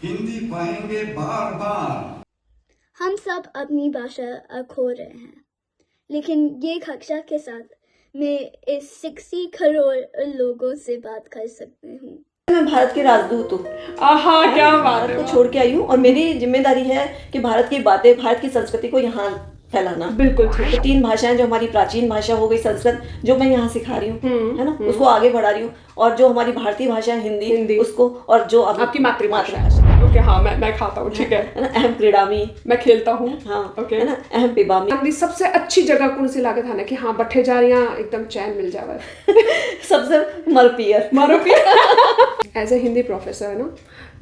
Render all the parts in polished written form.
हिंदी पाएंगे बार बार। हम सब अपनी भाषा खो रहे हैं, लेकिन ये कक्षा के साथ मैं इस 60 करोड़ लोगों से बात कर सकती हूँ। मैं भारत की राजदूत हूँ। आहा, क्या बात भारत है। को छोड़ के आई हूँ और मेरी जिम्मेदारी है कि भारत की बातें, भारत की संस्कृति को यहाँ फैलाना। बिल्कुल ठीक। तो 3 भाषाएं, जो हमारी प्राचीन भाषा हो गई संस्कृत, जो मैं यहाँ सिखा रही हूँ, है ना, उसको आगे बढ़ा रही हूँ। और जो हमारी भारतीय भाषा है हिंदी, उसको, और जो आपकी मातृभाषा। ओके, हाँ, मैं खाता हूँ, ठीक है ना, अहम क्रीडामी, मैं खेलता हूँ। हाँ, ओके, है ना, अहम पिबामी। अपनी सबसे अच्छी जगह कौन सी लागत है ना कि हाँ बैठे जा रही हैं, एकदम चैन मिल जावे। सबसे मरपियर मारो एज ए हिंदी प्रोफेसर है ना,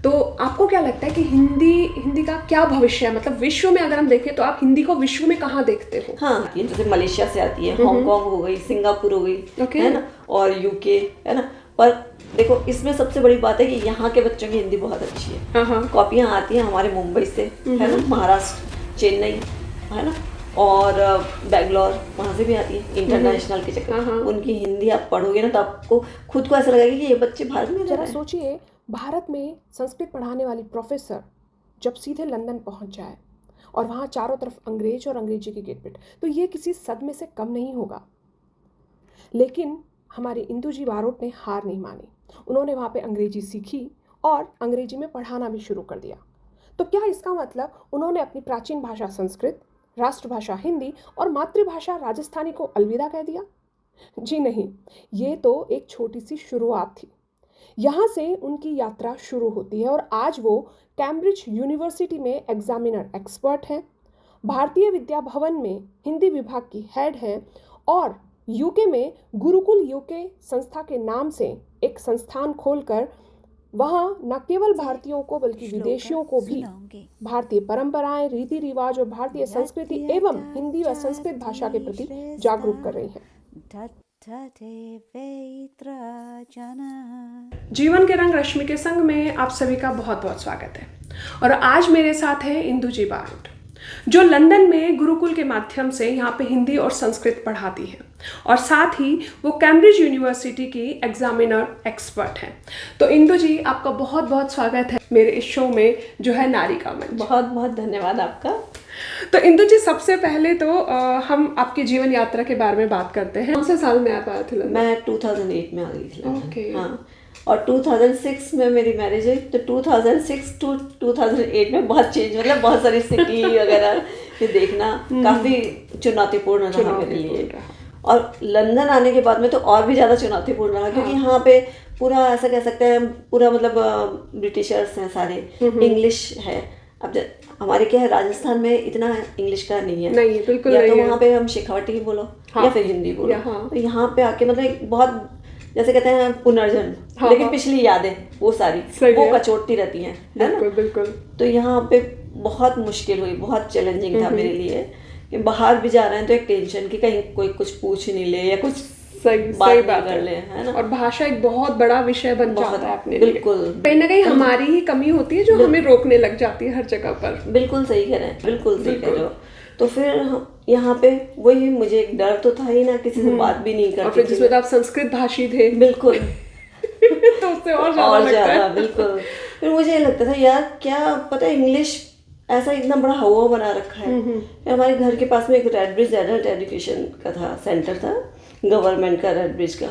तो आपको क्या लगता है कि हिंदी का क्या भविष्य है? मतलब विश्व में अगर हम देखें तो आप हिंदी को विश्व में कहाँ देखते हो? हाँ, ये जैसे मलेशिया से आती है, हांगकांग हो गई, सिंगापुर हो गई, है ना, और यूके, है ना। पर देखो, इसमें सबसे बड़ी बात है कि यहाँ के बच्चों की हिंदी बहुत अच्छी है। कॉपियाँ आती हैं हमारे मुंबई से, है ना, महाराष्ट्र, चेन्नई, है ना, और बेंगलोर, वहाँ से भी आती है इंटरनेशनल के चक्कर। उनकी हिंदी आप पढ़ोगे ना तो आपको खुद को ऐसा लगेगा कि ये बच्चे भारत में रह रहे जरा हैं। सोचिए, भारत में संस्कृत पढ़ाने वाली प्रोफेसर जब सीधे लंदन पहुंच जाए और वहाँ चारों तरफ अंग्रेज और अंग्रेजी की गिरपिट, तो ये किसी सदमे से कम नहीं होगा। लेकिन हमारे इंदुजी बारोट ने हार नहीं मानी। उन्होंने वहाँ पे अंग्रेजी सीखी और अंग्रेजी में पढ़ाना भी शुरू कर दिया। तो क्या इसका मतलब उन्होंने अपनी प्राचीन भाषा संस्कृत, राष्ट्रभाषा हिंदी और मातृभाषा राजस्थानी को अलविदा कह दिया? जी नहीं, ये तो एक छोटी सी शुरुआत थी। यहाँ से उनकी यात्रा शुरू होती है और आज वो कैम्ब्रिज यूनिवर्सिटी में एग्जामिनर एक्सपर्ट हैं, भारतीय विद्या भवन में हिंदी विभाग की हेड हैं और यूके में गुरुकुल यूके संस्था के नाम से एक संस्थान खोलकर वहाँ न केवल भारतीयों को बल्कि विदेशियों को भी भारतीय परंपराएं, रीति रिवाज और भारतीय संस्कृति एवं हिंदी व संस्कृत भाषा के प्रति जागरूक कर रही हैं। जीवन के रंग रश्मि के संग में आप सभी का बहुत बहुत स्वागत है। और आज मेरे साथ है इंदुजी बारोट, जो लंदन में गुरुकुल के माध्यम से यहाँ पे हिंदी और संस्कृत पढ़ाती हैं और साथ ही वो कैम्ब्रिज यूनिवर्सिटी की एग्जामिनर एक्सपर्ट हैं। तो इंदु जी, आपका बहुत बहुत स्वागत है मेरे इस शो में जो है नारी का मंच। बहुत बहुत धन्यवाद आपका। तो इंदु जी, सबसे पहले तो हम आपकी जीवन यात्रा के बारे में बात करते हैं। कौन से साल में आप आए थे लंदन? मैं 2008 में आ गई थी। ओके। हाँ, और 2006 में मेरी मैरिज हुई। तो 2006 टू 2008 में बहुत चेंज, मतलब बहुत सारी सिटी वगैरह ये देखना काफ़ी चुनौतीपूर्ण रहा मेरे लिए। और लंदन आने के बाद में तो और भी ज़्यादा चुनौतीपूर्ण रहा, क्योंकि यहाँ पे पूरा ऐसा कह सकते हैं, पूरा मतलब ब्रिटिशर्स हैं सारे, इंग्लिश है। अब हमारे क्या है, राजस्थान में इतना इंग्लिश का नहीं है, बिल्कुल या नहीं तो है। वहाँ पे हम शेखावटी बोलो या फिर हिंदी बोलो। तो यहाँ पे आके मतलब एक बहुत, जैसे कहते हैं, पुनर्जन्म, लेकिन पिछली यादें वो सारी वो कचोटती रहती हैं, है ना। बिल्कुल। तो यहाँ पे बहुत मुश्किल हुई, बहुत चैलेंजिंग था मेरे लिए कि बाहर भी जा रहे हैं तो एक टेंशन कि कहीं कोई कुछ पूछ नहीं ले या कुछ सही बात कर ले, है ना। और भाषा एक बहुत बड़ा विषय बन जाता है अपने लिए। बिल्कुल, कहीं ना कहीं हमारी ही कमी होती है जो हमें रोकने लग जाती है हर जगह पर। बिल्कुल सही कह रहे हैं, बिल्कुल सही कह रहे हो। तो फिर यहाँ पे वही, मुझे एक डर तो था ही ना, किसी से बात भी नहीं करती। और फिर जिसमें आप संस्कृत भाषी थे। बिल्कुल। तो उससे और ज्यादा बिल्कुल। फिर मुझे लगता था, यार क्या पता, इंग्लिश ऐसा इतना बड़ा हवा बना रखा है। हमारे घर के पास में एक रेड ब्रिज एडल्ट एजुकेशन का था, सेंटर था गवर्नमेंट का, रेड ब्रिज का।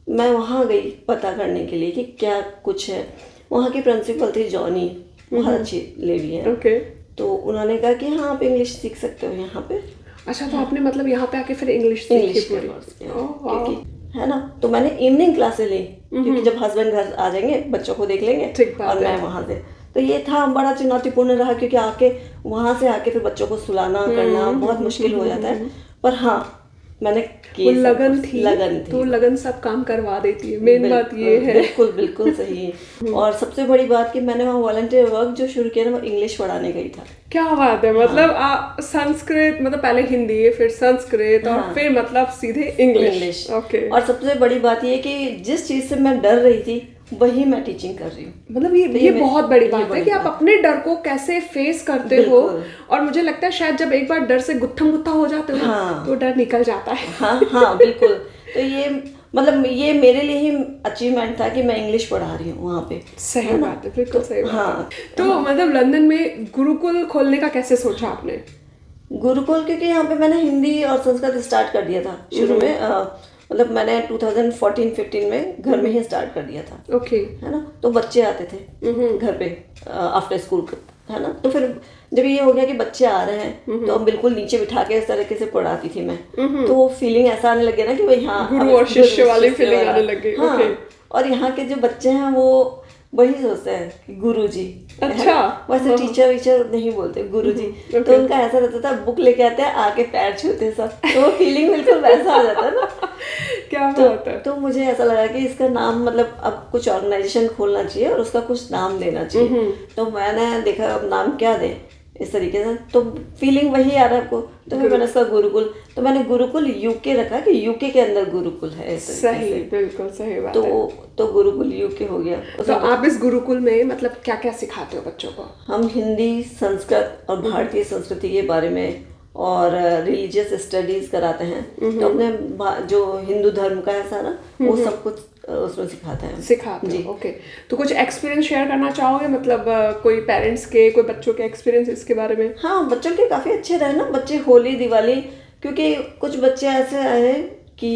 मैं वहाँ गई पता करने के लिए कि क्या कुछ है। वहाँ की प्रिंसिपल थी जॉनी, बहुत अच्छी लेडी है। तो उन्होंने कहा कि हाँ, आप इंग्लिश सीख सकते हो यहाँ पे। अच्छा, तो आपने मतलब यहाँ पे आके फिर इंग्लिश सीखी पूरी? क्योंकि है ना, तो मैंने इवनिंग क्लासेस ली, क्योंकि जब हस्बैंड घर आ जाएंगे बच्चों को देख लेंगे और मैं वहाँ से। तो ये था बड़ा चुनौतीपूर्ण रहा, क्योंकि आके वहाँ से आके फिर बच्चों को सुलाना करना बहुत मुश्किल हो जाता है। पर हाँ, मैंने वो लगन थी, तो लगन सब काम करवा देती है, मेन बात ये है। बिल्कुल बिल्कुल सही। और सबसे बड़ी बात कि मैंने वहाँ वॉलंटियर वर्क जो शुरू किया ना, वो इंग्लिश पढ़ाने का ही था। क्या बात है, मतलब संस्कृत, मतलब पहले हिंदी फिर संस्कृत और फिर मतलब सीधे इंग्लिश। ओके। और सबसे बड़ी बात ये कि जिस चीज से मैं डर रही थी वही मैं टीचिंग कर रही हूँ। मतलब ये बहुत बड़ी बात है कि आप अपने डर को कैसे फेस करते हो। और मुझे लगता है शायद जब एक बार डर से गुत्थम गुत्था हो जाते हो तो डर निकल जाता है। हाँ हाँ बिल्कुल। तो ये मतलब ये मेरे लिए ही अचीवमेंट था कि मैं इंग्लिश पढ़ा रही हूँ वहाँ पे। सही बात है, बिल्कुल सही बात हाँ। है। तो मतलब लंदन में गुरुकुल खोलने का कैसे सोचा आपने? गुरुकुल क्योंकि यहाँ पे मैंने हिंदी और संस्कृत स्टार्ट कर दिया था शुरू में। मतलब मैंने 2014-15 में घर में ही स्टार्ट कर दिया था, ओके। है ना। तो बच्चे आते थे घर पे आफ्टर स्कूल, है ना। तो फिर जब ये हो गया कि बच्चे आ रहे हैं तो हम बिल्कुल नीचे बिठा के इस तरीके से पढ़ाती थी मैं। तो वो फीलिंग ऐसा आने लगे ना कि भाई हाँ गुरु अब और शिष्य वाली फीलिंग आने लगी। हाँ। ओके। और यहाँ के जो बच्चे हैं वो वही सोचते हैं कि गुरु जी। अच्छा। वैसे टीचर वीचर नहीं बोलते, गुरु जी। तो उनका ऐसा रहता था, बुक लेके आते हैं, आके पैर छूते हैं सब, तो वो फीलिंग बिल्कुल वैसा आ जाता है ना। क्या बात है। तो मुझे ऐसा लगा कि इसका नाम मतलब अब कुछ ऑर्गेनाइजेशन खोलना चाहिए और उसका कुछ नाम देना चाहिए। तो मैंने देखा अब नाम क्या दें इस तरीके से, तो फीलिंग वही आ रहा है आपको, तो फिर मैंने इसका गुरुकुल, तो मैंने गुरुकुल यूके रखा कि यूके के अंदर गुरुकुल है इस तरीके सही, से। बिल्कुल सही बात है। तो गुरुकुल यूके हो गया। तो आप इस गुरुकुल में मतलब क्या क्या सिखाते हो बच्चों को? हम हिंदी, संस्कृत और भारतीय संस्कृति के बारे में और रिलीजियस स्टडीज कराते हैं। तो अपने जो हिंदू धर्म का है सारा वो सब कुछ उसमें सिखाते हैं। सिखाते हो, ओके। तो कुछ एक्सपीरियंस शेयर करना चाहोगे, मतलब कोई पेरेंट्स के, कोई बच्चों के एक्सपीरियंस इसके बारे में? हाँ, बच्चों के काफ़ी अच्छे रहे ना। बच्चे होली दिवाली, क्योंकि कुछ बच्चे ऐसे आए कि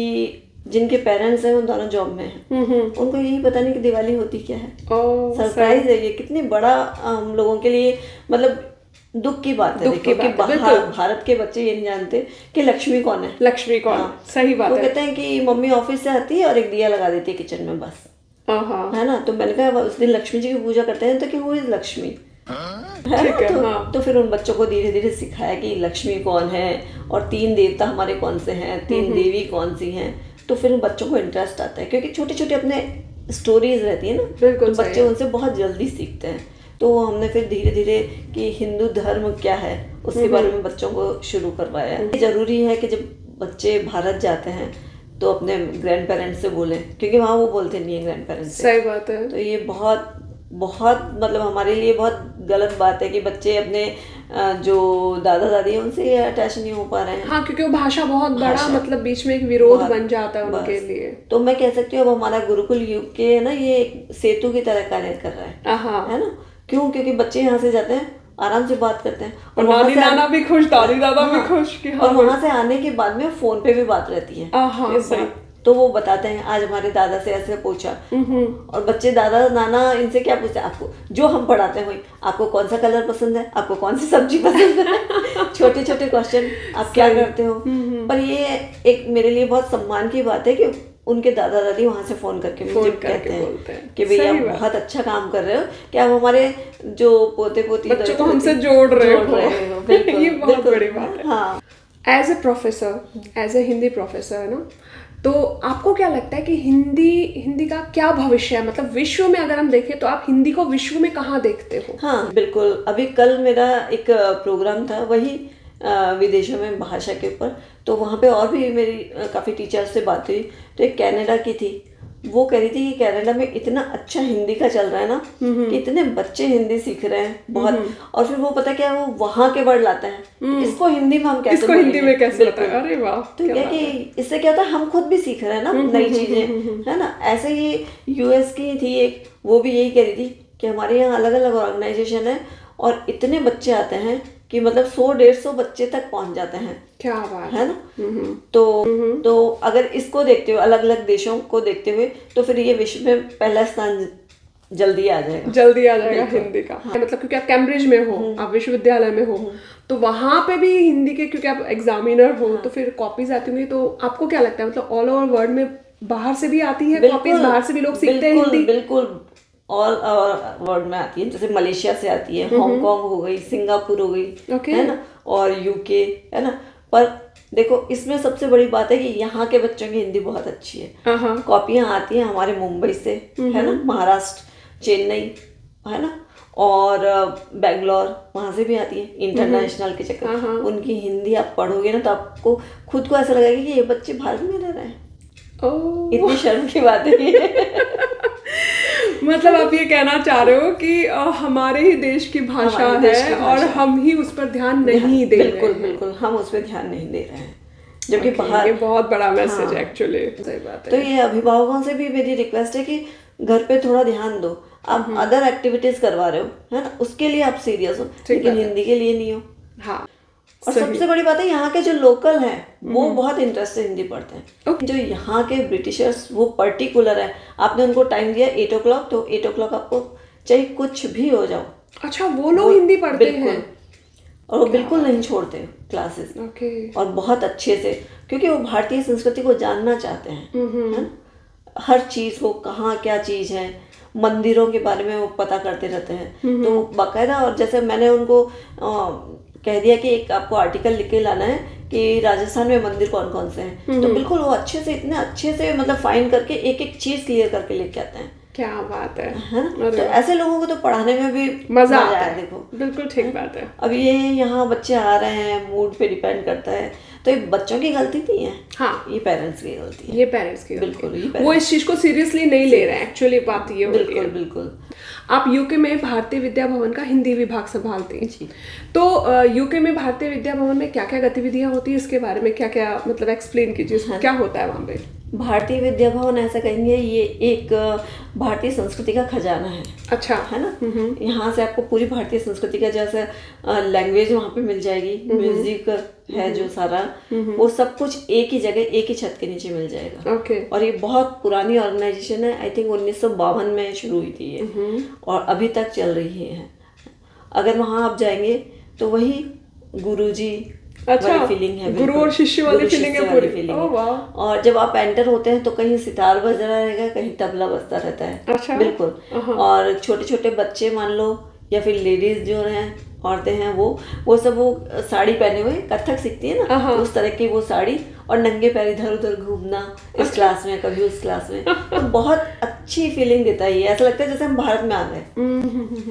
जिनके पेरेंट्स हैं वो दोनों जॉब में हैं, उनको यही पता नहीं कि दिवाली होती क्या है। सरप्राइज है ये, कितनी बड़ा हम लोगों के लिए मतलब दुख की बात है। देखो कि भारत के बच्चे ये नहीं जानते कि लक्ष्मी कौन है। लक्ष्मी कौन? सही बात वो है। कहते हैं कि मम्मी ऑफिस से आती है और एक दिया लगा देती है किचन में, बस, है ना। तो मैंने कहा उस दिन लक्ष्मी जी की पूजा करते हैं तो कि वो इज लक्ष्मी, ठीक है। तो फिर उन बच्चों को धीरे धीरे सिखाया कि लक्ष्मी कौन है और 3 देवता हमारे कौन से हैं, 3 देवी कौन सी हैं। तो फिर उन बच्चों को इंटरेस्ट आता है, क्योंकि छोटे छोटे अपने स्टोरीज रहती है ना, तो बच्चे उनसे बहुत जल्दी सीखते हैं। तो हमने फिर धीरे धीरे कि हिंदू धर्म क्या है उसके बारे में बच्चों को शुरू करवाया है। जरूरी है कि जब बच्चे भारत जाते हैं तो अपने ग्रैंड पेरेंट्स से बोलें, क्योंकि वहाँ वो बोलते नहीं है ग्रैंड पेरेंट्स से। सही बात है। तो ये बहुत बहुत मतलब हमारे लिए बहुत गलत बात है कि बच्चे अपने जो दादा दादी हैं उनसे अटैच नहीं हो पा रहे हैं। हाँ, क्योंकि वो भाषा बहुत बड़ा मतलब बीच में एक विरोध बन जाता है उनके लिए। तो मैं कह सकती हूँ अब हमारा गुरुकुल यूके है ना, ये एक सेतु की तरह कार्य कर रहा है ना। क्यों? क्योंकि बच्चे यहाँ से जाते हैं, आराम से बात करते हैं और नानी नाना भी खुश, दादी दादा भी खुश कि हाँ। और वहाँ से आने के बाद में फोन पे भी बात रहती है। तो वो बताते हैं आज हमारे दादा से ऐसे पूछा, और बच्चे दादा नाना इनसे क्या पूछते हैं, आपको जो हम पढ़ाते हैं वही, आपको कौन सा कलर पसंद है, आपको कौन सी सब्जी पसंद है, छोटे छोटे क्वेश्चन, आप क्या करते हो। पर ये एक मेरे लिए बहुत सम्मान की बात है कि उनके दादा दादी वहाँ से फोन करके मुझे कहते हैं कि भैया आप बहुत अच्छा काम कर रहे हो, कि आप हमारे जो पोते पोती बच्चों को हमसे जोड़ रहे हो। ये बहुत बड़ी बात है। हाँ, as a professor, as a Hindi professor है ना, तो आपको क्या लगता है कि हिंदी का क्या भविष्य है? मतलब विश्व में अगर हम देखें तो आप हिंदी को विश्व में कहाँ देखते हो? हाँ बिल्कुल, अभी कल मेरा एक प्रोग्राम था वही विदेशों में भाषा के ऊपर, तो वहाँ पे और भी मेरी काफ़ी टीचर्स से बात हुई। तो एक कनाडा की थी, वो कह रही थी कि कनाडा में इतना अच्छा हिंदी का चल रहा है ना कि इतने बच्चे हिंदी सीख रहे हैं बहुत, और फिर वो पता क्या वो वहाँ के वर्ड लाते हैं, इसको हिंदी में हम कैसे, इसको हिंदी में कैसे बताएं? अरे वाह। तो क्या कि इससे क्या होता है हम खुद भी सीख रहे हैं ना नई चीजें, है ना। ऐसे ही यूएस की थी एक, वो भी यही कह रही थी कि हमारे यहाँ अलग अलग ऑर्गेनाइजेशन है और इतने बच्चे आते हैं कि मतलब 100-150 बच्चे तक पहुंच जाते हैं। क्या बात है ना। तो अगर इसको देखते हुए, अलग अलग देशों को देखते हुए, तो फिर ये विश्व में पहला स्थान जल्दी आ जाएगा हिंदी का। मतलब क्योंकि आप कैम्ब्रिज में हो, आप विश्वविद्यालय में हो, तो वहां पे भी हिंदी के, क्योंकि आप एग्जामिनर हो, तो फिर कॉपीज आती होंगी। तो आपको क्या लगता है, मतलब ऑल ओवर वर्ल्ड में बाहर से भी आती है कॉपीज, बाहर से भी लोग सीखते हैं हिंदी? बिल्कुल, ऑल वर्ल्ड में आती है। जैसे मलेशिया से आती है, हांगकांग हो गई, सिंगापुर हो गई, है ना, और यूके, है ना। पर देखो इसमें सबसे बड़ी बात है कि यहाँ के बच्चों की हिंदी बहुत अच्छी है। कॉपियाँ आती हैं हमारे मुंबई से, है ना, महाराष्ट्र, चेन्नई, है ना, और बेंगलोर, वहाँ से भी आती है इंटरनेशनल के चक्कर। उनकी हिंदी आप पढ़ोगे ना तो आपको खुद को ऐसा लगेगा कि ये बच्चे भारत में रह रहे हैं। इतनी शर्म की बात है ये। मतलब आप ये कहना चाह रहे हो कि हमारे ही देश की भाषा है और हम ही उस पर ध्यान नहीं दे रहे हैं। बिल्कुल हम उस पर ध्यान नहीं दे रहे हैं। जबकि बाहर ये बहुत बड़ा मैसेज हाँ। है एक्चुअली, सही बात तो है। ये अभिभावकों से भी मेरी रिक्वेस्ट है कि घर पे थोड़ा ध्यान दो। आप अदर एक्टिविटीज करवा रहे हो, है ना, उसके लिए आप सीरियस हो, लेकिन हिंदी के लिए नहीं हो। हाँ, और सबसे बड़ी बात है, यहाँ के जो लोकल हैं वो बहुत इंटरेस्ट से हिंदी पढ़ते हैं। जो यहाँ के ब्रिटिशर्स वो पर्टिकुलर है, आपने उनको टाइम दिया 8 o'clock, तो 8 o'clock आपको चाहे कुछ भी हो जाओ। अच्छा, वो लोग हिंदी पढ़ते हैं और वो बिल्कुल नहीं छोड़ते क्लासेस। ओके। और बहुत अच्छे से, क्योंकि वो भारतीय संस्कृति को जानना चाहते हैं, है ना? हर चीज को, कहाँ क्या चीज है, मंदिरों के बारे में वो पता करते रहते हैं। तो बाकायदा, और जैसे मैंने उनको कह दिया कि एक आपको आर्टिकल लिख के लाना है कि राजस्थान में मंदिर कौन कौन से हैं, तो बिल्कुल वो अच्छे से, इतने अच्छे से मतलब फाइंड करके एक एक चीज क्लियर करके लेके आते हैं। क्या बात है ना? तो ऐसे लोगों को तो पढ़ाने में भी मजा आता है। देखो, बिल्कुल ठीक बात है। अब ये यहाँ बच्चे आ रहे हैं, मूड पे डिपेंड करता है, तो ये बच्चों की गलती नहीं है। हाँ, ये पेरेंट्स की गलती है। ये पेरेंट्स की बिल्कुल, ये वो इस चीज को सीरियसली नहीं ले रहे हैं, एक्चुअली बात ये होती बिल्कुल है। बिल्कुल। आप यूके में भारतीय विद्या भवन का हिंदी विभाग संभालती हैं जी। तो यूके में भारतीय विद्या भवन में क्या क्या गतिविधियां होती है, इसके बारे में क्या क्या मतलब एक्सप्लेन कीजिए, क्या होता है वहाँ पे? भारतीय विद्या भवन ऐसा कहेंगे, ये एक भारतीय संस्कृति का खजाना है। अच्छा, है ना? यहाँ से आपको पूरी भारतीय संस्कृति का, जैसे लैंग्वेज वहाँ पे मिल जाएगी, म्यूजिक है जो सारा, वो सब कुछ एक ही जगह, एक ही छत के नीचे मिल जाएगा। ओके। और ये बहुत पुरानी ऑर्गेनाइजेशन है, आई थिंक 1952 में शुरू हुई थी ये, और अभी तक चल रही है। अगर वहाँ आप जाएंगे तो वही गुरुजी अच्छा, वाली फीलिंग है, गुरु और शिष्य वाली फीलिंग है पूरी। ओह वाह। और जब आप एंटर होते हैं तो कहीं सितार बज रहा रहेगा, कहीं तबला बजता रहता है। अच्छा। बिल्कुल। और छोटे छोटे बच्चे मान लो, या फिर लेडीज जो हैं, औरतें हैं, वो सब वो साड़ी पहने हुए कथक सीखती है ना, तो उस तरह की वो साड़ी, और नंगे पैर इधर उधर घूमना, इस क्लास में कभी उस क्लास में, तो बहुत अच्छी फीलिंग देता है ये। ऐसा लगता है जैसे हम भारत में आ गए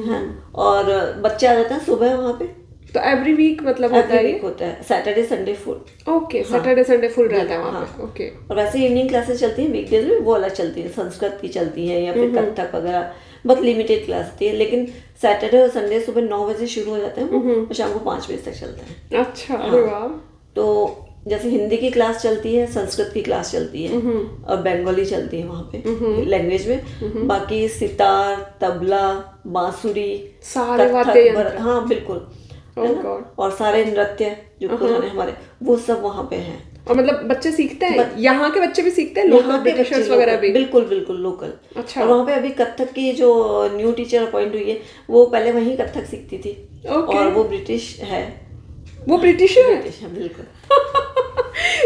हैं। और बच्चे आ जाते हैं सुबह वहाँ पे। तो एवरी वीक मतलब होता है? वीक होता है, Saturday Sunday full. Okay, Saturday Sunday full रहता है वहाँ पे। ओके। और वैसे इवनिंग क्लासेस चलती हैं, वीकडेज में वो अलग चलती है, संस्कृत की चलती है, या फिर कथक वगैरह, बहुत लिमिटेड क्लास होती है। लेकिन सैटरडे और संडे सुबह 9 बजे शुरू हो जाते हैं और शाम को 5 बजे तक चलते हैं। अच्छा, अरे वाह। तो जैसे हिंदी की क्लास चलती है, संस्कृत की क्लास चलती है, और बंगाली चलती है वहाँ पे लैंग्वेज में। बाकी सितार, तबला, बांसुरी, सारे वाद्य यंत्र। हाँ बिल्कुल, है ना? और सारे नृत्य जो पुराने हमारे, वो सब वहाँ पे हैं। और मतलब बच्चे सीखते हैं, यहाँ के बच्चे भी सीखते हैं, लोकल ब्रिटिशर्स वगैरह भी? बिल्कुल बिल्कुल लोकल। अच्छा। और वहाँ पे अभी कथक की जो न्यू टीचर अपॉइंट हुई है, वो पहले वहीं कथक सीखती थी। और वो ब्रिटिश है। वो ब्रिटिश है? ब्रिटिश है, बिल्कुल।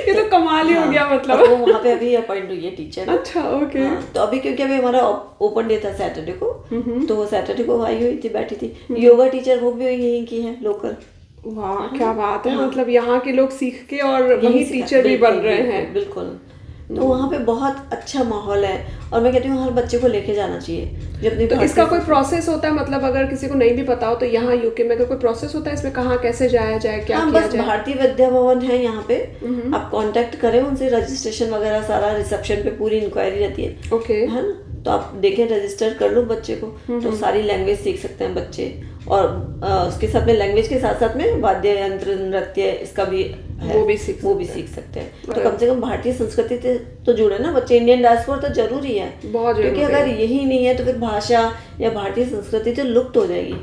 ये तो कमाल ही हो गया मतलब। और वो वहाँ पे अभी अपॉइंट हुई है टीचर। अच्छा, ओके। तो अभी क्योंकि अभी हमारा ओपन डे था सैटरडे को, तो वो सैटरडे को आई हुई थी, बैठी थी। योगा टीचर वो भी यहीं की है, लोकल। वाह, क्या बात है। मतलब यहाँ के लोग सीख के और वही टीचर भी बन रहे हैं। बिल्कुल। तो वहाँ पे बहुत अच्छा माहौल है, और मैं कहती हूँ हर बच्चे को लेके जाना चाहिए जो अपनी। तो इसका कोई प्रोसेस होता है, मतलब अगर किसी को नहीं भी पता हो तो यहाँ यूके में अगर कोई प्रोसेस होता है इसमें, कहाँ कैसे जाया जाए, क्या किया बस जाए? भारतीय विद्या भवन है यहाँ पे, आप कांटेक्ट करें उनसे, रजिस्ट्रेशन वगैरह सारा, रिसेप्शन पे पूरी इंक्वायरी रहती है। ओके। है ना? तो आप देखें, रजिस्टर कर लो बच्चे को, तो सारी लैंग्वेज सीख सकते हैं बच्चे। और उसके साथ में लैंग्वेज के साथ साथ में वाद्य यंत्र, नृत्य, इसका भी है, वो भी सीख सकते हैं। तो कम से कम भारतीय संस्कृति से तो जुड़े ना बच्चे। इंडियन डायस्पोरा तो जरूरी है, बहुत जरूरी क्योंकि अगर यही नहीं है तो फिर भाषा या भारतीय संस्कृति तो लुप्त हो जाएगी।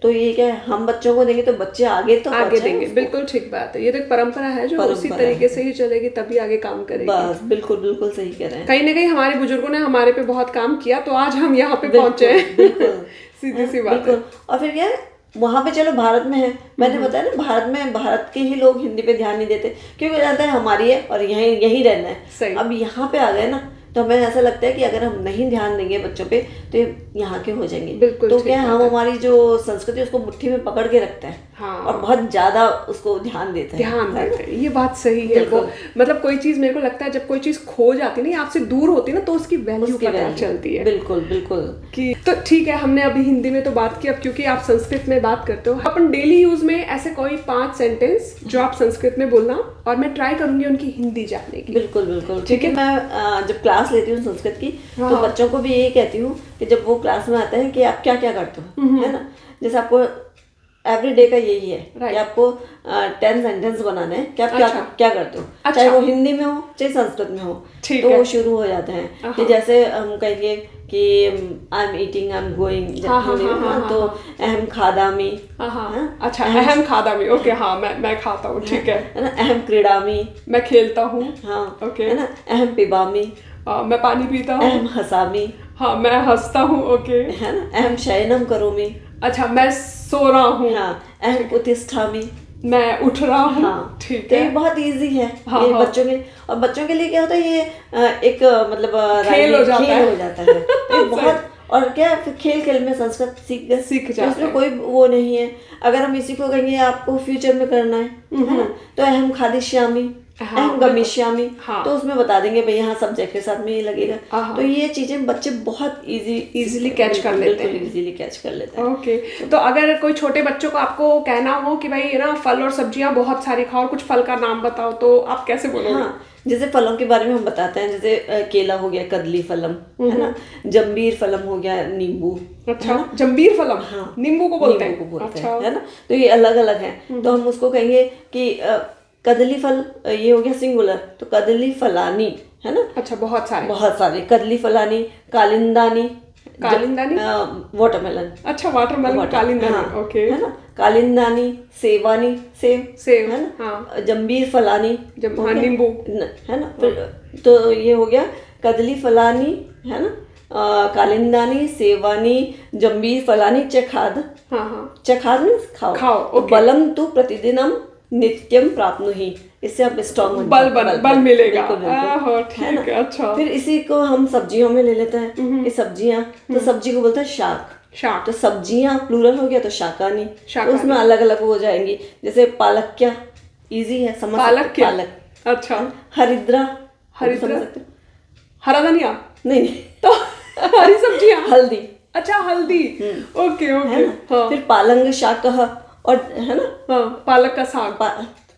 तो ये क्या है, हम बच्चों को देंगे तो बच्चे आगे देंगे। बिल्कुल ठीक बात है। ये तो एक परंपरा है जो उसी तरीके से ही चलेगी, तभी आगे काम करेगी। बस बिल्कुल बिल्कुल सही कह रहे हैं। कहीं ना कहीं हमारे बुजुर्गों ने हमारे पे बहुत काम किया, तो आज हम यहाँ पे पहुंचे हैं। बिल्कुल। सीधी सी बात है। और फिर क्या है, वहाँ पे चलो भारत में है, मैंने बताया ना, भारत में भारत के ही लोग हिंदी पे ध्यान नहीं देते, क्योंकि जानते हैं हमारी है और यहीं रहना है। अब यहाँ पे आ गए ना, तो हमें ऐसा लगता है कि अगर हम नहीं ध्यान देंगे बच्चों पे तो ये यहाँ के हो जाएंगे। बिल्कुल। तो क्या है, हम हमारी जो संस्कृति उसको मुट्ठी में पकड़ के रखते हैं। हाँ। और बहुत ज्यादा उसको ध्यान देते हैं। ये बात सही है। वो मतलब कोई चीज, मेरे को लगता है जब कोई चीज खो जाती है ना, आपसे दूर होती है ना, तो उसकी वैल्यू पता चलती है। बिल्कुल बिल्कुल। कि तो ठीक है, हमने अभी हिंदी में तो बात की, अब क्योंकि आप संस्कृत में बात करते हो, अपन डेली यूज में ऐसे कोई 5 सेंटेंस जो आप संस्कृत में बोलना, और मैं ट्राई करूंगी उनकी हिंदी जानने की। बिल्कुल बिल्कुल। ठीक है। मैं जब क्लास लेती हूँ संस्कृत की, तो बच्चों को भी यही कहती हूँ कि जब वो क्लास में आते हैं कि आप क्या क्या करते हो, है ना, जैसे आपको एवरीडे का यही है Right. कि आपको 10 सेंटेंस बनाने हैं कि आप क्या अच्छा। क्या करते हो, अच्छा। चाहे वो हिंदी में हो चाहे संस्कृत में हो। ठीक तो है। वो शुरू हो जाते हैं कि जैसे हम कहेंगे कि I am eating, I am going, तो अहम खादामी, हाँ, अच्छा, अहम खादामी, ओके, हाँ, मैं खाता हूँ, ठीक है है ना, अहम क्रीडामी, मैं खेलता हूँ, हाँ, ओके, है ना, अहम पिबामी, मैं पानी पीता हूँ, अहम हसामी, हाँ, मैं हंसता हूँ, ओके, है ना, अहम शयनम करोमी, अच्छा, मैं सो रहा हूँ, हाँ, अहम उत्तिष्ठामि, मैं उठ रहा हूँ, हाँ, ठीक तो ये है, बहुत इजी है। हाँ, ये हाँ। बच्चों के, और बच्चों के लिए क्या होता है, ये एक मतलब खेल हो जाता है। खेल हो जाता है। तो ये बहुत, और क्या फिर खेल खेल में संस्कृत सीख जाते इसमें हैं। कोई वो नहीं है। अगर हम इसी को कहेंगे आपको फ्यूचर में करना है ना, तो अहम खादिष्यामि, हाँ, अहम गमिष्यामि, हाँ। तो उसमें बता देंगे भाई यहाँ सब्जेक्ट के साथ में ये लगेगा। हाँ। तो ये चीजें बच्चे बहुत Easily catch कर लेते हैं। इजीली कैच कर लेते हैं। ओके, तो अगर कोई छोटे बच्चों को आपको कहना हो कि भाई ना फल और सब्जियां बहुत सारी खाओ और कुछ फल का नाम बताओ, तो आप कैसे बोलोगे? हाँ, जैसे फलों के बारे में हम बताते हैं, जैसे केला हो गया कदली फलम, है ना, जंबीर फलम हो गया नींबू, अच्छा, जंबीर फलम, हाँ, नींबू को बोलते नींबू हैं, को बोलते अच्छा, हैं, है ना। तो ये अलग अलग है। तो हम उसको कहेंगे कि कदली फल, ये हो गया सिंगुलर, तो कदली फलानी, है ना, अच्छा, बहुत सारे, कदली फलानी, कालिंदानी, कालिंदानी, वाटरमेलन, अच्छा, वाटरमेलन, कालिंदानी, हाँ, ओके, है ना, कालिंदानी, सेवानी, सेब, है ना, हाँ, जंबीर फलानी, हाँ, नींबू, है ना। फिर तो ये हो गया कदली फलानी, है ना, कालिंदानी, सेवानी, जंबीर फलानी, चखाद, हाँ, चखाद मीन्स खाओ, खाओ, तो ओके। बलम तु प्रतिदिनम नित्यम प्राप्नुहि, इससे आप स्ट्रॉन्ग बल मिलेगा, है ठीक ना। है, अच्छा, फिर इसी को हम सब्जियों में ले लेते हैं कि सब्जियां, तो सब्जी को बोलते हैं शाक, शाक, तो सब्जियां प्लूरल हो गया तो शाकानी, तो शाकानी। उसमें अलग अलग हो जाएंगी। जैसे पालक्या, इजी है, समझ पालक क्या? पालक, अच्छा, हरिद्रा, हरिद्रा? समझ सकते हो? हरा धनिया, नहीं, तो हरी सब्जियां, हल्दी, अच्छा, हल्दी, ओके, है ओके, ना। हाँ, फिर पालंग शाकह, और है ना, हाँ, पालक का साग,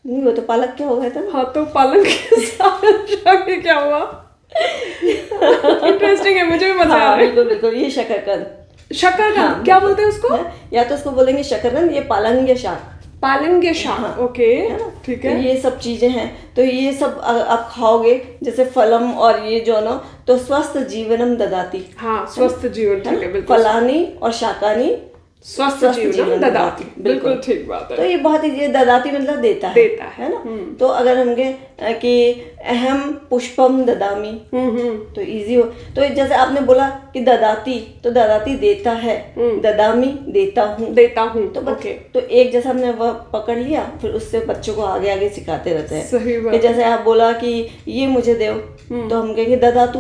नहीं वो तो पालक क्या हो गया था ना। हाँ, तो पालक के साग में क्या हुआ? इंटरेस्टिंग है, मुझे भी मजा आ हाँ, रहा है। बिल्कुल बिल्कुल, ये शकरकंद, शकरकंद, हाँ, क्या बोलते हैं उसको? है? या तो उसको बोलेंगे शकरकंद, ये पालंग शाक, पालंग के शाक, ओके, है ना। ठीक तो है, ये सब चीजें हैं, तो ये सब आप खाओगे जैसे फलम और ये जो ना, तो स्वस्थ जीवनम ददाती, हाँ, स्वस्थ जीवन, ठीक है, बिल्कुल, फलानी और शाकानी स्वस्थ जीवन ददाती, बिल्कुल ठीक बात तो है, ये बहुत ही, ये ददाती मतलब देता है ना। तो अगर हम कहें कि अहम पुष्पम ददामी, तो इजी हो, तो जैसे आपने बोला कि ददाती, तो ददाती देता है, ददामी देता हूँ, तो ओके, तो एक जैसा हमने वह पकड़ लिया, फिर उससे बच्चों को आगे आगे सिखाते रहते हैं। सही बात, कि जैसे आप बोला कि ये मुझे दो, तो हम कहेंगे ददातु,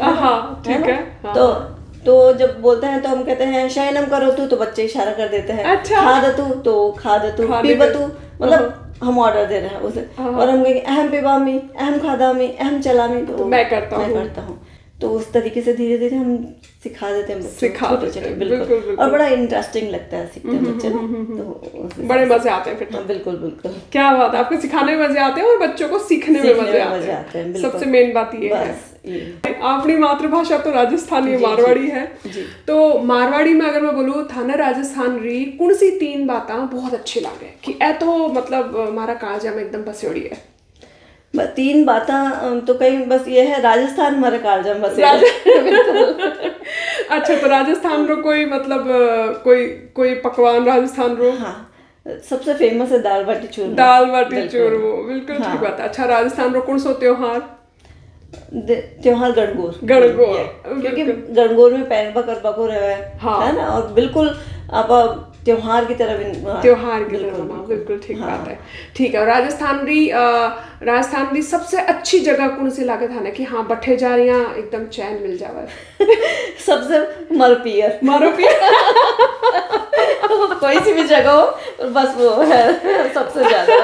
हाँ, ठीक है, हाँ, तो जब बोलते हैं तो हम कहते हैं शयनम करो तू, तो बच्चे इशारा कर देते हैं, अच्छा, खादतु, तो खादतु, पीबतु, मतलब हम ऑर्डर दे रहे हैं उसे, और हम कहेंगे अहम पिबामी, अहम खादामी, अहम चलामी, तो मैं करता हूँ, तो उस तरीके से धीरे धीरे हम सिखा देते हैं बच्चों को, छोटे-छोटे, बिल्कुल, और बड़ा इंटरेस्टिंग लगता है सीखते हैं बच्चे ना, तो बड़े मजे आते हैं फिर तो, बिल्कुल बिल्कुल, क्या बात है, आपको सिखाने में मजे आते हैं और बच्चों को सीखने में मजे आते हैं, बिल्कुल। सबसे मेन बात ये है। बस ये अपनी मातृभाषा तो राजस्थानी मारवाड़ी है, तो मारवाड़ी में अगर मैं बोलूँ थाने राजस्थान री कौन सी 3 बातें बहुत अच्छी लगे कि ए तो मतलब हमारा काजा में एकदम बसेड़ी है? 3 बातें तो कहीं बस ये है, राजस्थान हमारे कालजम बस अच्छा, तो राजस्थान रो कोई मतलब कोई पकवान राजस्थान रो? हाँ, सबसे फेमस है दाल बाटी चूरमा, दाल बाटी चूरमा, बिल्कुल ठीक बात है। अच्छा, राजस्थान रो कौन सो त्योहार? त्योहार गणगौर, क्योंकि गणगौर में पैन कर पको रहे है ना, और बिल्कुल आप त्योहार की तरह मनाओ, बिल्कुल ठीक बात है, ठीक है। राजस्थान री सबसे अच्छी जगह कौन सी लागत है ना कि हाँ बैठे जा रही एकदम चैन मिल जावे? सबसे मरपियर कोई सी भी जगह हो, बस वो है सबसे ज्यादा।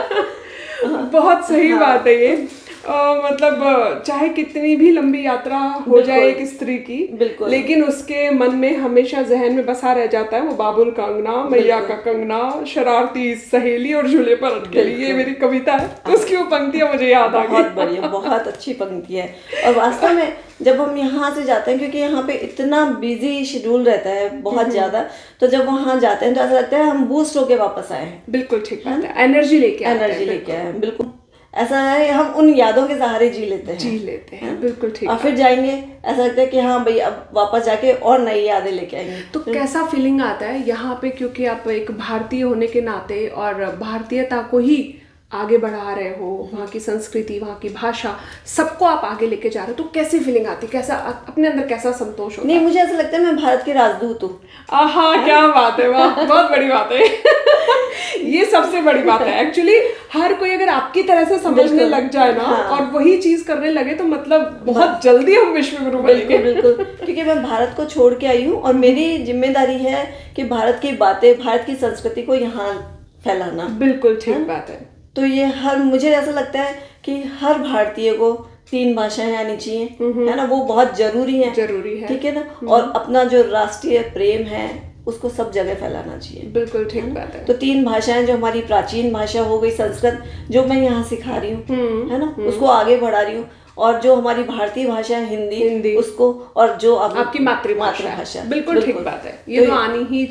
बहुत सही बात है ये। मतलब चाहे कितनी भी लंबी यात्रा हो जाए एक स्त्री की, बिल्कुल। लेकिन उसके मन में हमेशा जहन में बसा रह जाता है वो बाबुल का अंगना, मैया का कंगना, शरारती सहेली और झूले पर अटकेली। ये मेरी कविता है, तो उसकी वो पंक्तियां मुझे याद आ गई। बहुत बढ़िया, बहुत अच्छी पंक्ति है। और वास्तव में जब हम यहाँ से जाते हैं, क्योंकि यहाँ पे इतना बिजी शेड्यूल रहता है बहुत ज्यादा, तो जब वहाँ जाते हैं तो ऐसा लगता है हम बूस्ट होके वापस आए हैं। बिल्कुल ठीक बात है, एनर्जी लेके आते हैं, एनर्जी लेके आए हैं, बिल्कुल। ऐसा है हम उन यादों के सहारे जी लेते हैं, बिल्कुल ठीक। और फिर जाएंगे ऐसा लगता है कि हाँ भाई अब वापस जाके और नई यादें लेके आएंगे। तो कैसा फीलिंग आता है यहाँ पे, क्योंकि आप एक भारतीय होने के नाते और भारतीयता को ही आगे बढ़ा रहे हो, वहाँ की संस्कृति, वहाँ की भाषा, सबको आप आगे लेके जा रहे हो, तो कैसी फीलिंग आती है, कैसा अपने अंदर कैसा संतोष होता है? नहीं, मुझे ऐसा लगता है मैं भारत की राजदूत हूँ। हाँ, क्या बात है, वाह, बहुत बड़ी बात है। ये सबसे बड़ी बात है एक्चुअली। हर कोई अगर आपकी तरह से समझने लग जाए ना, हाँ। और वही चीज करने लगे, तो मतलब बहुत जल्दी हम विश्व गुरु बनेंगे। बिल्कुल, क्योंकि मैं भारत को छोड़ के आई हूँ और मेरी जिम्मेदारी है कि भारत की बातें, भारत की संस्कृति को यहाँ फैलाना। बिल्कुल ठीक बात है। तो ये मुझे ऐसा लगता है कि हर भारतीय को 3 भाषाएं आनी चाहिए, है ना, वो बहुत जरूरी है, ठीक है ना। और अपना जो राष्ट्रीय प्रेम है उसको सब जगह फैलाना चाहिए। बिल्कुल ठीक बात है। तो 3 भाषाएं, जो हमारी प्राचीन भाषा हो गई संस्कृत, जो मैं यहाँ सिखा रही हूँ, है ना, उसको आगे बढ़ा रही हूँ, और जो हमारी भारतीय भाषा है हिंदी, उसको, और जो आपकी मातृभाषा, बिल्कुल ठीक बात है, ये तो आनी ही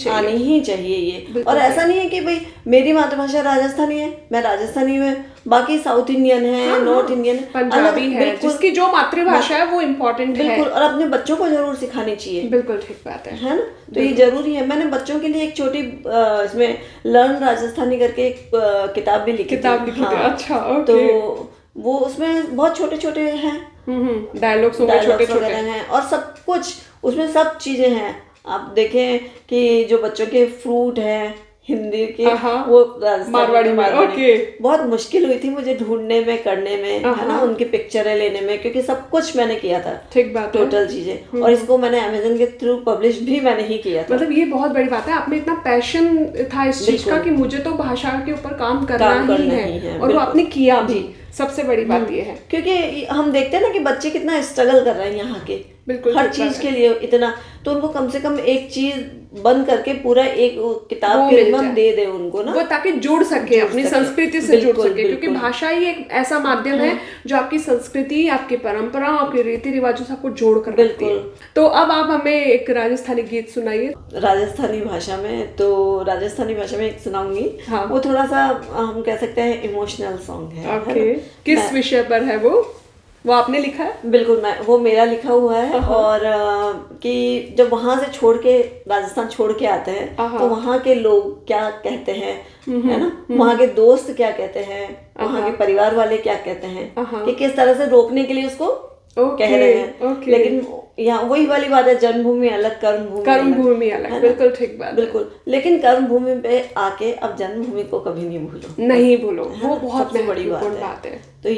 चाहिए ये। और ऐसा नहीं है कि भाई मेरी मातृभाषा राजस्थानी है, मैं राजस्थानी में, बाकी साउथ इंडियन है, नॉर्थ इंडियन है, पंजाबी है, जिसकी जो मातृभाषा है वो इम्पोर्टेंट है। बिल्कुल, और अपने बच्चों को जरूर सिखानी चाहिए। बिल्कुल ठीक बात है ना। तो ये जरूरी है। मैंने बच्चों के लिए एक छोटी इसमें लर्न राजस्थानी करके एक किताब भी लिखी थी। अच्छा, ओके। तो वो उसमें बहुत छोटे छोटे हैं, डायलॉग्स छोटे हैं, और सब कुछ उसमें सब चीजें हैं। आप देखें कि जो बच्चों के फ्रूट हैं हिंदी के, वो मारवाड़ी में, ओके। बहुत मुश्किल हुई थी मुझे ढूंढने में, करने में, है ना, उनकी पिक्चरें लेने में, क्योंकि सब कुछ मैंने किया था, ठीक बात, टोटल चीजें। और इसको मैंने अमेज़न के थ्रू पब्लिश भी मैंने ही किया था। मतलब ये बहुत बड़ी बात है, आप में इतना पैशन था इस चीज का कि मुझे तो भाषा के ऊपर काम करना ही है, और वो आपने किया भी। सबसे बड़ी बात ये है, क्योंकि हम देखते हैं ना कि बच्चे कितना स्ट्रगल कर रहे हैं यहाँ के, बिल्कुल हर चीज के लिए इतना, तो उनको कम से कम एक चीज बंद करके पूरा एक किताब के रूप में दे दे उनको ना, वो ताकि जुड़ सके अपनी संस्कृति से, जुड़ सके, क्योंकि भाषा ही एक ऐसा माध्यम है जो आपकी संस्कृति, आपकी परंपरा, आपके रीति रिवाजों से आपको जोड़ कर रखती है। तो अब आप हमें एक राजस्थानी गीत सुनाइए राजस्थानी भाषा में। तो राजस्थानी भाषा में एक सुनाऊंगी, वो थोड़ा सा हम कह सकते हैं इमोशनल सॉन्ग है। किस विषय पर है वो आपने लिखा है? बिल्कुल, वो मेरा लिखा हुआ है। और कि जब वहां से छोड़ के, राजस्थान छोड़ के आते हैं, तो वहां के लोग क्या कहते हैं, है ना, वहां के दोस्त क्या कहते हैं, वहां के परिवार वाले क्या कहते हैं, कि किस तरह से रोकने के लिए उसको कह रहे हैं। लेकिन यहाँ वही वाली बात है, जन्मभूमि अलग, कर्मभूमि अलग। बिल्कुल ठीक बात, बिल्कुल। लेकिन कर्मभूमि पे आके अब जन्मभूमि को कभी नहीं भूलो, वो बहुत बड़ी बात है। तो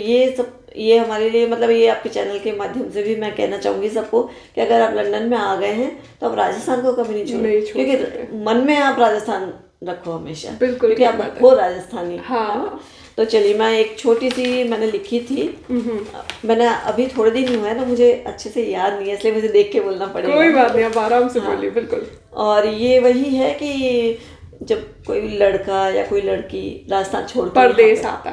ये हमारे लिए, मतलब ये आपके चैनल के माध्यम से भी मैं कहना चाहूंगी सबको कि अगर आप लंदन में आ गए हैं तो आप राजस्थान को कभी नहीं छोड़ो, क्योंकि मन में आप राजस्थान रखो हमेशा, बिल्कुल, क्योंकि आप हो राजस्थानी। तो चलिए, मैं एक छोटी सी मैंने लिखी थी, मैंने अभी थोड़े दिन हुए हैं ना, मुझे अच्छे से याद नहीं है, इसलिए मुझे देख के बोलना पड़ेगा। कोई बात नहीं, आप आराम से बोलिए। बिल्कुल। और ये वही है कि जब कोई लड़का या कोई लड़की राजस्थान छोड़ के परदेश आता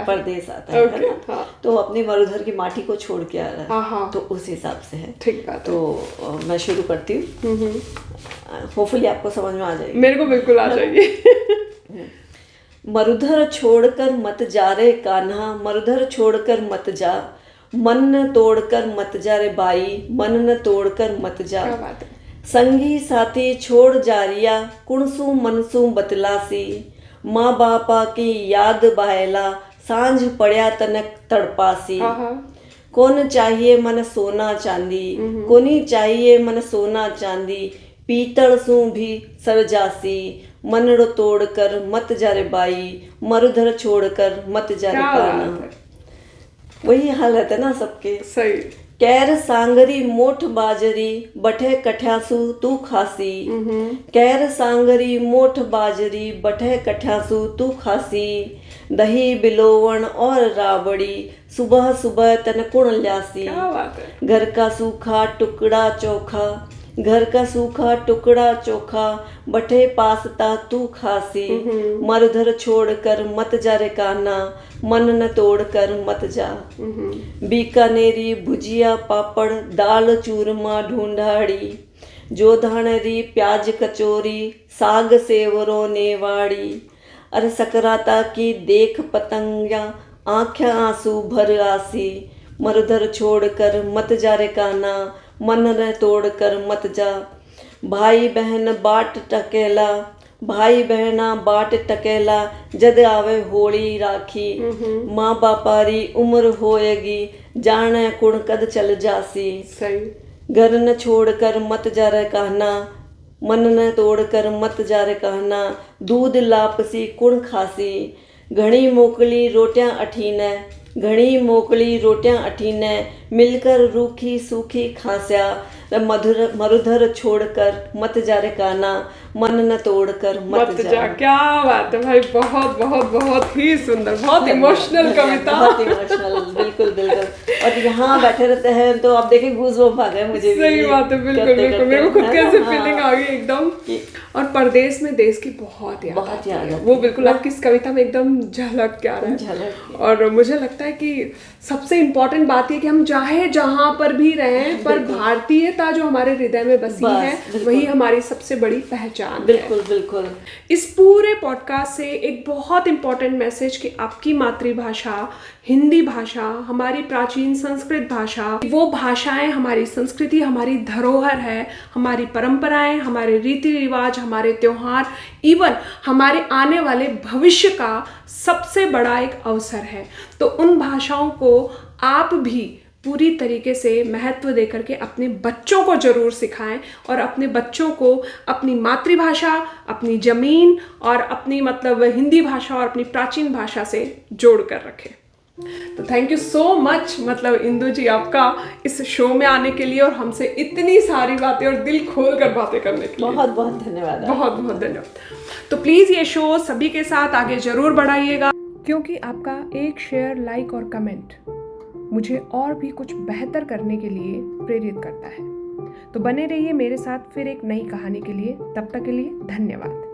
है, ना, तो अपनी मरुधर की माटी को छोड़ के आ रहा है, तो उस हिसाब से है। ठीक बात। तो मैं शुरू करती हूँ, होपफुली आपको समझ में आ जाएगी। मेरे को बिल्कुल आ जाएगी। मरुधर छोड़कर मत जा रे कान्हा, मरुधर छोड़कर मत जा, मन न तोड़कर मत जा रे बाई, मन न तोड़कर मत जा। क्या बात है। संगी साथी छोड़ जारिया, कुणसू मनसू बतलासी, माँ बापा की याद बायला, सांझ पड़या तनक तड़पासी। कौन चाहिए मन सोना चांदी, कोनी चाहिए मन सोना चांदी, पीतल सू भी सरजासी, मनड़ तोड़कर मत जा रे बाई, मरुधर छोड़कर मत जा रे कान्हा। वही हाल रहता है ना सबके। सही। कैर सांगरी मोठ बाजरी बठे कठ्यासु तू खासी। कैर सांगरी मोठ बाजरी बठे कठ्यासु तू खासी। दही बिलोवण और राबड़ी सुबह सुबह तन कुण ल्यासी। क्या बात है। घर का सूखा टुकड़ा चोखा, घर का सूखा टुकड़ा चोखा बठे पासता तू खासी। मरुधर छोड़कर मत जा रे कान्हा, मन न तोड़कर मत जा। बीकानेरी भुजिया पापड़ दाल चूरमा ढूंढाड़ी, जोधाणरी प्याज कचौरी साग सेवरो नेवाड़ी। अरे सकराता की देख पतंगिया आँखें आंसू भर आसी। मरुधर छोड़कर मत जा रे कान्हा, मन न तोड़कर मत जा। भाई बहन बाट टकेला, भाई बहना बाट टकेला जद आवे होली राखी। माँ बापारी उम्र होएगी जाने कुण कद चल जासी। सही। घर न छोड़कर मत जा रे कान्हा, मन न तोड़कर मत जा रे कान्हा। दूध लापसी कुण खासी, घणी मोकली रोटियां अठीने, घणी मोकली रोटियां अठीने। मिलकर रूखी सूखी खास्या, मरुधर छोड़कर मत जा रे कान्हा, मन न तोड़कर मत जा। क्या बात है भाई, बहुत बहुत बहुत ही सुंदर, बहुत इमोशनल कविता। बहुत इमोशनल, बिल्कुल बिल्कुल। और यहाँ बैठे रहते हैं तो आप देखें गूज़बम्प आ गए मुझे भी। सही बात है, बिल्कुल बिल्कुल। मेरे को खुद कैसे फीलिंग आ गई एकदम। और परदेश में देश की बहुत याद आती है। वो बिल्कुल आपकी इस कविता में एकदम झलक के आ रहा है। और मुझे लगता है कि सबसे इम्पोर्टेंट बात ये कि हम चाहे जहाँ पर भी रहें, पर भारतीयता जो हमारे हृदय में बसी है वही हमारी सबसे बड़ी पहचान। बिल्कुल बिल्कुल। इस पूरे पॉडकास्ट से एक बहुत इम्पोर्टेंट मैसेज कि आपकी मातृभाषा हिंदी भाषा, हमारी प्राचीन संस्कृत भाषा, वो भाषाएं हमारी संस्कृति, हमारी धरोहर है, हमारी परंपराएं, हमारे रीति रिवाज, हमारे त्योहार, इवन हमारे आने वाले भविष्य का सबसे बड़ा एक अवसर है। तो उन भाषाओं को आप भी पूरी तरीके से महत्व देकर के अपने बच्चों को ज़रूर सिखाएं और अपने बच्चों को अपनी मातृभाषा, अपनी ज़मीन और अपनी मतलब हिंदी भाषा और अपनी प्राचीन भाषा से जोड़ कर रखें। तो थैंक यू सो मच मतलब इंदु जी आपका इस शो में आने के लिए और हमसे इतनी सारी बातें और दिल खोल कर बातें करने के लिए बहुत बहुत धन्यवाद। बहुत बहुत धन्यवाद। तो प्लीज़ ये शो सभी के साथ आगे ज़रूर बढ़ाइएगा, क्योंकि आपका एक शेयर, लाइक और कमेंट मुझे और भी कुछ बेहतर करने के लिए प्रेरित करता है। तो बने रहिए मेरे साथ फिर एक नई कहानी के लिए। तब तक के लिए धन्यवाद।